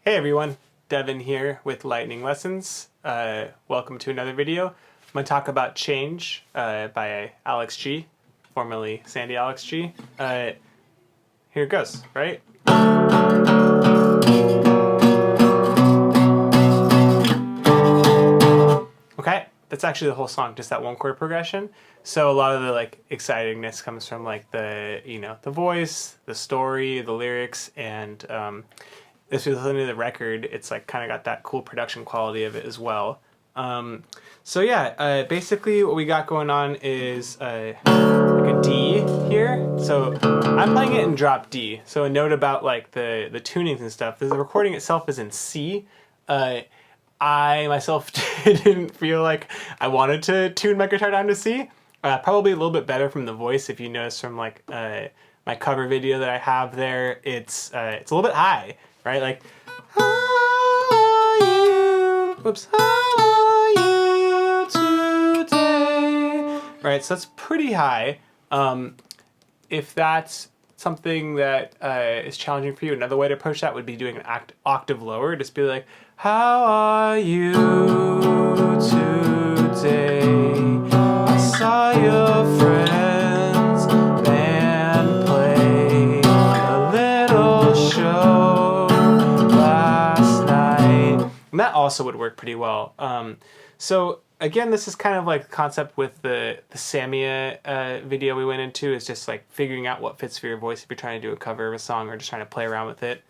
Hey everyone, Devin here with Lightning Lessons. Welcome to another video. I'm going to talk about Change by Alex G, formerly Sandy Alex G. Here it goes, right? Okay, that's actually the whole song, just that one chord progression. So a lot of the excitingness comes from the voice, the story, the lyrics, and if you listen to the record, it's kind of got that cool production quality of it as well. Basically what we got going on is like a D here. So I'm playing it in drop D. So a note about the tunings and stuff. The recording itself is in C. I myself didn't feel like I wanted to tune my guitar down to C. Probably a little bit better from the voice. If you notice from my cover video that I have there, it's a little bit high. Right, how are you? Whoops, how are you today? Right, so that's pretty high. If that's something that is challenging for you, another way to approach that would be doing an octave lower. Just be like, how are you today? I saw your friends band play a little show. And that also would work pretty well. So again, this is kind of like the concept with the Samia video we went into, is just figuring out what fits for your voice if you're trying to do a cover of a song or just trying to play around with it.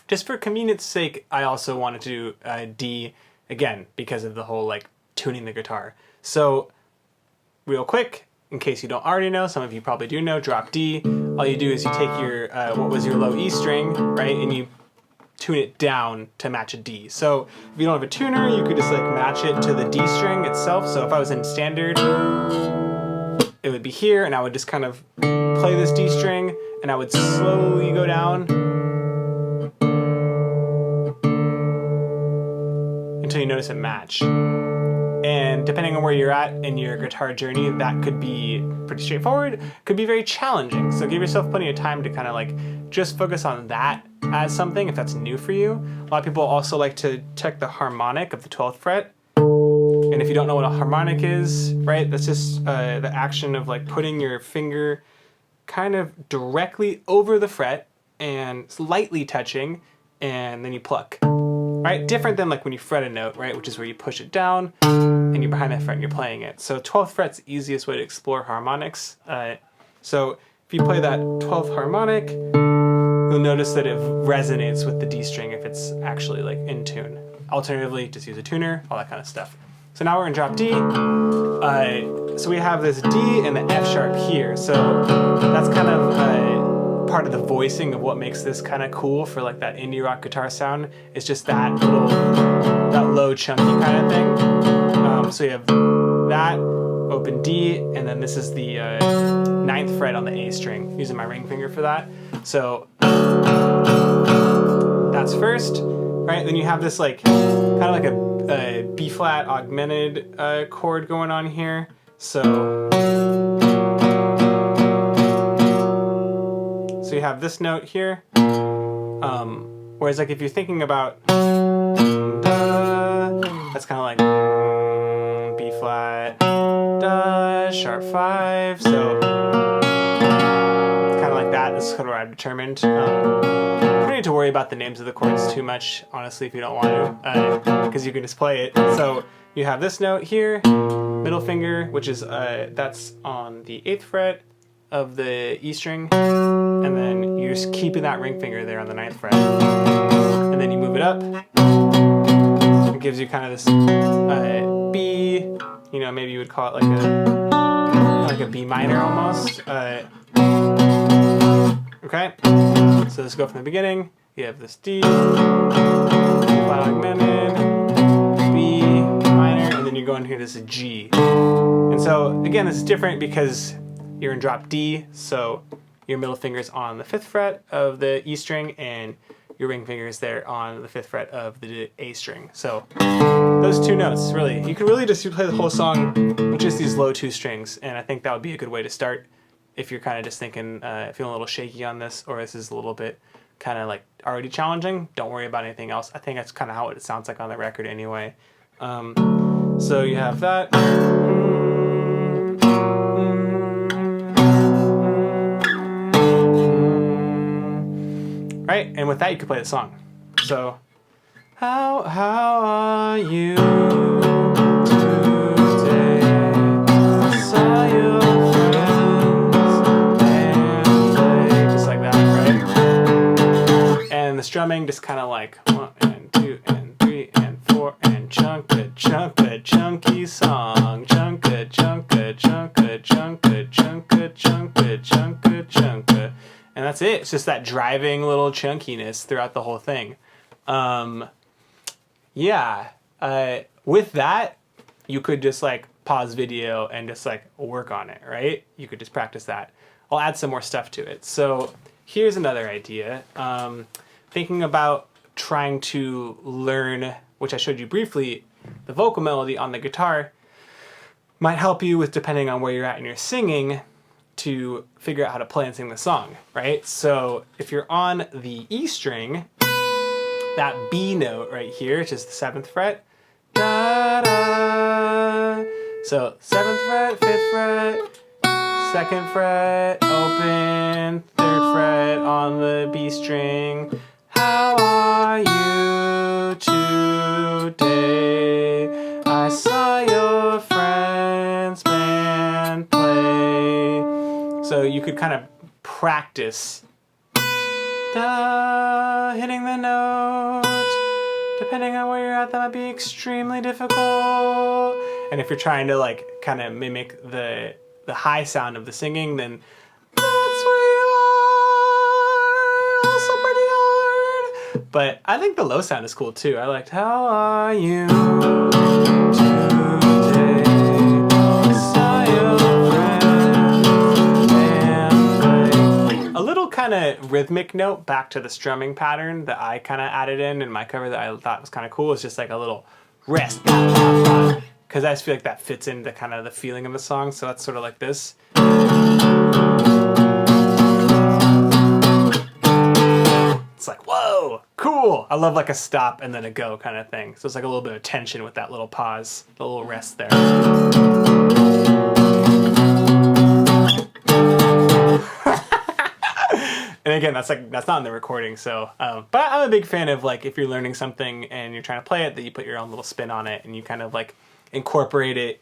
Just for convenience sake, I also wanted to do D again because of the whole tuning the guitar. So real quick, in case you don't already know, some of you probably do know, drop D. All you do is you take your, what was your low E string, right, and you tune it down to match a D. So if you don't have a tuner, you could just match it to the D string itself. So if I was in standard, it would be here, and I would just kind of play this D string, and I would slowly go down until you notice it match. And depending on where you're at in your guitar journey, that could be pretty straightforward, could be very challenging. So give yourself plenty of time to kind of just focus on that as something if that's new for you. A lot of people also like to check the harmonic of the 12th fret. And if you don't know what a harmonic is, right, that's just the action of putting your finger kind of directly over the fret and slightly touching, and then you pluck. Right? Different than when you fret a note, right, which is where you push it down and you're behind that fret and you're playing it. So 12th fret's the easiest way to explore harmonics. So if you play that 12th harmonic, you'll notice that it resonates with the D string if it's actually in tune. Alternatively, just use a tuner, all that kind of stuff. So now we're in drop D. So we have this D and the F sharp here. So that's kind of part of the voicing of what makes this kind of cool for that indie rock guitar sound. Is just that low chunky kind of thing. So you have that, open D, and then this is the 9th fret on the A string, using my ring finger for that. So that's first, right? Then you have this kind of a B flat augmented chord going on here. So you have this note here. Whereas if you're thinking about that's kind of B flat, da, sharp 5. So kind of like that. This is kind of what I've determined. You don't need to worry about the names of the chords too much, honestly, if you don't want to, because you can just play it. So you have this note here, middle finger, which is that's on the 8th fret of the E string, and then you're just keeping that ring finger there on the 9th fret, and then you move it up. It gives you kind of this B, maybe you would call it like a B minor almost. Okay, so let's go from the beginning. You have this D, flat augmented, B minor, and then you go into this G. And so again, this is different because you're in drop D, so your middle finger's on the 5th fret of the E string, and your ring finger is there on the 5th fret of the A string. So those two notes, really, you can really just play the whole song with just these low 2 strings, and I think that would be a good way to start if you're kind of just thinking, feeling a little shaky on this, or this is a little bit kind of like already challenging, don't worry about anything else. I think that's kind of how it sounds like on the record anyway. So you have that. Right? And with that, you can play the song. So, how are you today? I saw your friends and play. Just like that, right? And the strumming just kind of like 1 and 2 and 3 and 4 and chunka, chunka, chunky song. Chunka, chunka, chunka, chunka, chunka, chunka, chunka, chunka. And that's it. It's just that driving little chunkiness throughout the whole thing. With that, you could just like pause video and just like work on it, right? You could just practice that. I'll add some more stuff to it. So here's another idea. Thinking about trying to learn, which I showed you briefly, the vocal melody on the guitar might help you with, depending on where you're at in your singing, to figure out how to play and sing the song, right? So if you're on the E string, that B note right here, which is the 7th fret, da, da. So 7th fret, 5th fret, 2nd fret, open, 3rd fret on the B string. How are you today? I saw your friends band play. So you could kind of practice hitting the note. Depending on where you're at, that might be extremely difficult. And if you're trying to like kind of mimic the high sound of the singing, then that's where you are. Also pretty hard. But I think the low sound is cool too. I liked how are you today? Saw your friends. A little kind of rhythmic note back to the strumming pattern that I kind of added in my cover that I thought was kind of cool. It's just like a little rest, because I just feel like that fits into kind of the feeling of the song. So that's sort of like this. It's like, whoa, cool. I love like a stop and then a go kind of thing. So it's like a little bit of tension with that little pause, the little rest there. And again, that's not in the recording. So, but I'm a big fan of like if you're learning something and you're trying to play it, that you put your own little spin on it and you kind of like incorporate it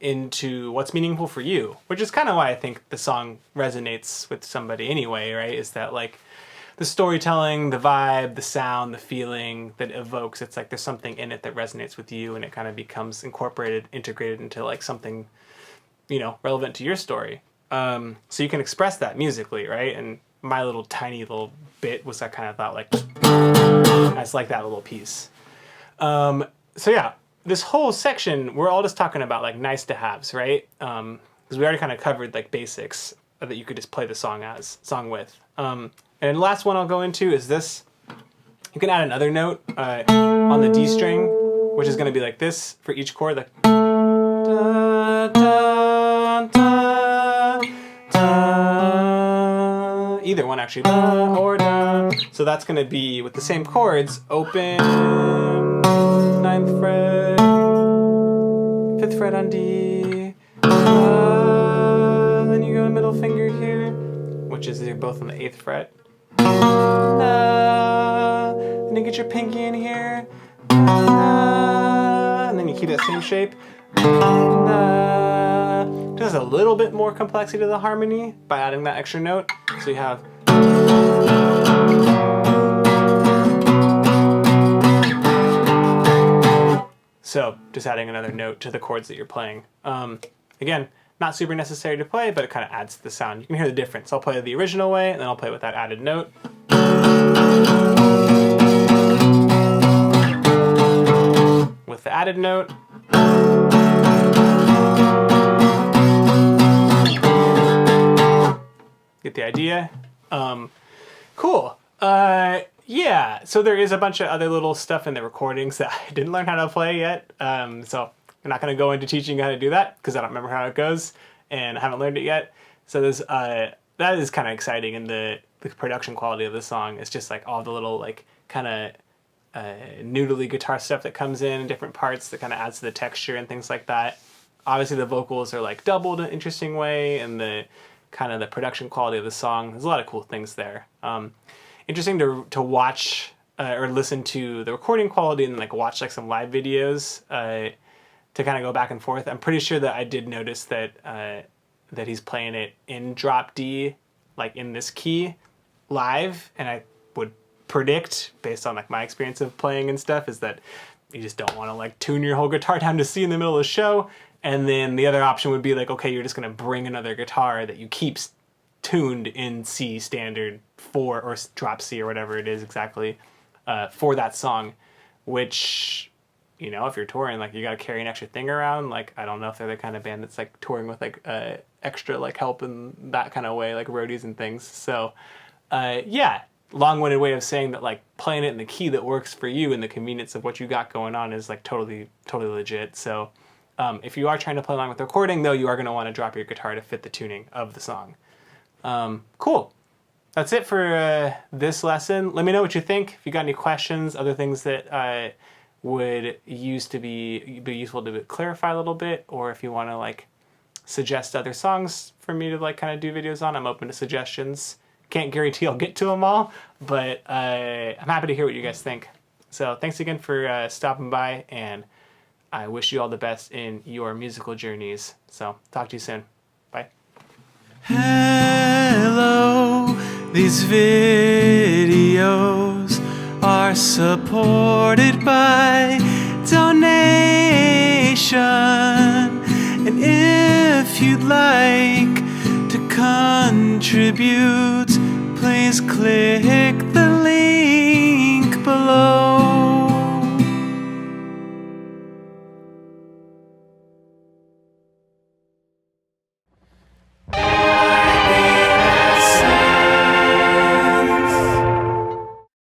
into what's meaningful for you, which is kind of why I think the song resonates with somebody anyway, right? Is that like the storytelling, the vibe, the sound, the feeling that it evokes, it's like there's something in it that resonates with you and it kind of becomes incorporated, integrated into like something, you know, relevant to your story. So you can express that musically, right? And my little tiny little bit was I kind of thought like, I just like that little piece. So yeah, this whole section, we're all just talking about like nice to haves, right? Because we already kind of covered like basics that you could just play the song with. And the last one I'll go into is this. You can add another note on the D string, which is going to be like this for each chord, like da, da, da, da. Either one actually, da or da. So that's going to be with the same chords, open, 9th fret, 5th fret on D, then you go to middle finger here, which is both on the 8th fret. Then you get your pinky in here, and then you keep that same shape. Just a little bit more complexity to the harmony by adding that extra note. So you have. So just adding another note to the chords that you're playing. Again, not super necessary to play, but it kind of adds to the sound. You can hear the difference. I'll play it the original way, and then I'll play it with that added note. With the added note. Get the idea? Cool. Yeah, so there is a bunch of other little stuff in the recordings that I didn't learn how to play yet. So I'm not going to go into teaching you how to do that because I don't remember how it goes and I haven't learned it yet. So there's that is kind of exciting, and the production quality of the song is just like all the little like kind of noodly guitar stuff that comes in different parts that kind of adds to the texture and things like that. Obviously the vocals are like doubled in an interesting way, and the kind of the production quality of the song, there's a lot of cool things there. Interesting to watch or listen to the recording quality and like watch like some live videos to kind of go back and forth. I'm pretty sure that I did notice that that he's playing it in drop D, like in this key live, and I would predict, based on like my experience of playing and stuff, is that you just don't want to like tune your whole guitar down to C in the middle of the show. And then the other option would be like, okay, you're just going to bring another guitar that you keep tuned in C standard for, or drop C or whatever it is exactly, for that song, which, you know, if you're touring, like you got to carry an extra thing around. Like, I don't know if they're the kind of band that's like touring with like extra like help in that kind of way, like roadies and things. So yeah, long-winded way of saying that like playing it in the key that works for you and the convenience of what you got going on is like totally legit. So if you are trying to play along with the recording, though, you are going to want to drop your guitar to fit the tuning of the song. Cool. That's it for this lesson. Let me know what you think. If you got any questions, other things that would be useful to clarify a little bit, or if you want to like suggest other songs for me to like kind of do videos on, I'm open to suggestions. Can't guarantee I'll get to them all, but I'm happy to hear what you guys think. So thanks again for stopping by, and I wish you all the best in your musical journeys. So talk to you soon. Bye. Hello, these videos are supported by donation. And if you'd like to contribute, please click the